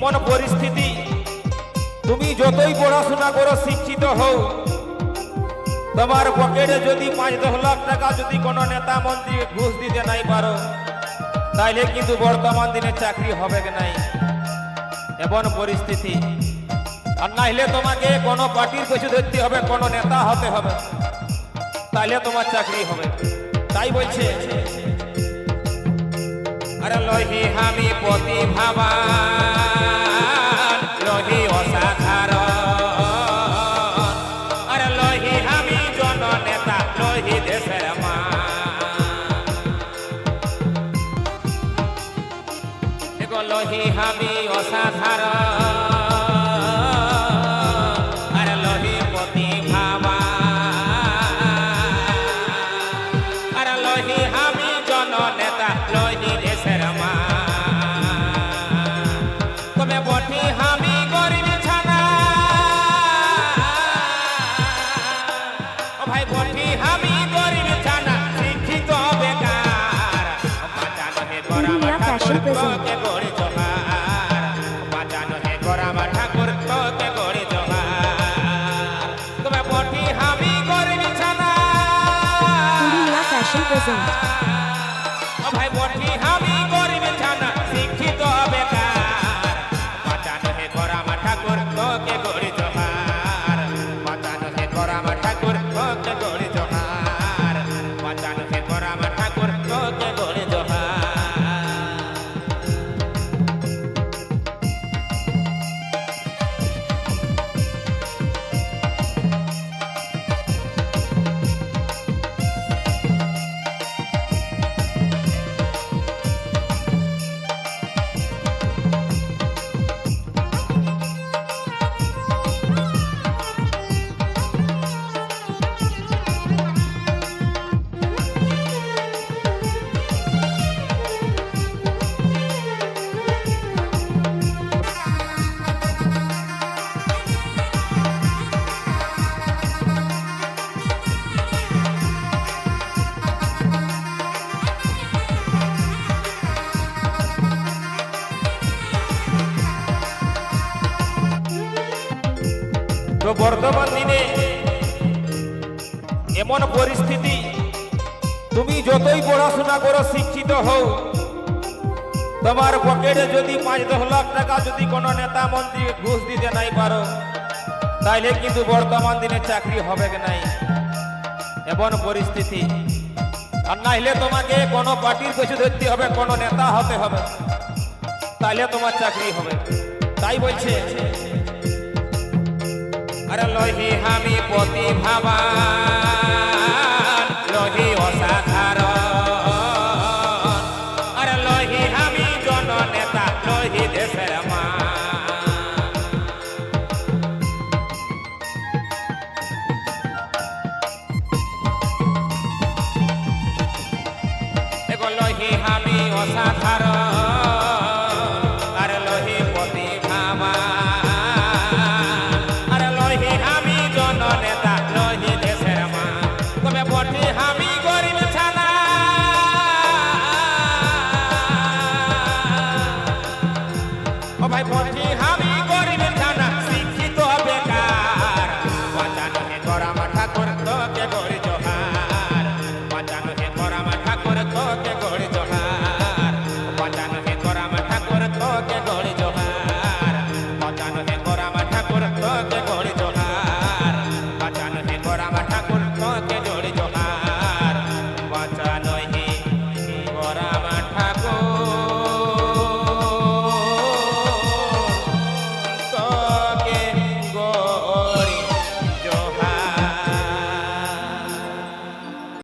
এমন পরিস্থিতি তুমি যতই পড়াশোনা করো শিক্ষিত হও, তোমার পকেটে যদি ৫-১০ লাখ টাকা যদি কোনো নেতা মন্ত্রী ঘুষ দিতে নাই পারো, তাইলে কিন্তু বর্তমান দিনে চাকরি হবে কি নাই, এমন পরিস্থিতি। আর নাইলে তোমাকে কোনো পার্টির কিছু ধরতে হবে, কোনো নেতা হতে হবে, তাইলে তোমার চাকরি হবে। তাই বলছে, আরে লহি আমি প্রতিভাবান, লহি অসাধারণ, আরে লহি আমি জননেতা, লহি দেশের মান। দেখো লহি আমি অসাধারণ, আরে লহি প্রতিভাবান, আরে লহি আমি জননেতা, লহি দেশের মান। তবে বটি আমি গরিব ছানা, ও ভাই বটি আমি গরিব ছানা, শিক্ষিত বেকার, বাঁচানো হে গোরাম ঠাকুর তোকে গড়ি জোহার, বাঁচানো হে গোরাম ঠাকুর তোকে গড়ি জোহার। তবে বটি আমি গরিব ছানা, India Fashion present. ও ভাই বটি আমি গরিব ছানা, শিক্ষিত বেকার, বাঁচানো হে গোরাম ঠাকুর তোকে গড়ি জোহার, বাঁচানো হে গোরাম ঠাকুর তোকে গড়ি জোহার, বাঁচানো হে গোরাম ঠাকুর তোকে গড়ি জোহার। তো বর্তমান দিনে এমন পরিস্থিতি, তুমি যতই পড়াশোনা করো শিক্ষিত হও, তোমার পকেটে যদি ৫-১০ লাখ টাকা যদি কোনো নেতা মন্ত্রী ঘুষ দিতে নাই পারো, তাইলে কিন্তু বর্তমান দিনে চাকরি হবে কি নাই, এমন পরিস্থিতি। আর নাইলে তোমাকে কোনো পার্টির কিছু ধরতে হবে, কোনো নেতা হতে হবে, তাইলে তোমার চাকরি হবে। তাই বলছে, আরে লহি আমি প্রতিভাবান, লহি অসাধারণ, আরে লহি আমি জননেতা, লহি দেশের মান। দেখো লহি আমি অসাধারণ, আরে লহি প্রতিভাবান, আরে লহি আমি জননেতা, লহি দেশের মান। তবে বটি আমি গরিব ছানা, ও ভাই বটি আমি গরিব ছানা, শিক্ষিত বেকার, বাঁচানো হে গোরাম ঠাকুর তোকে গড়ি জোহার, বাঁচানো হে গোরাম ঠাকুর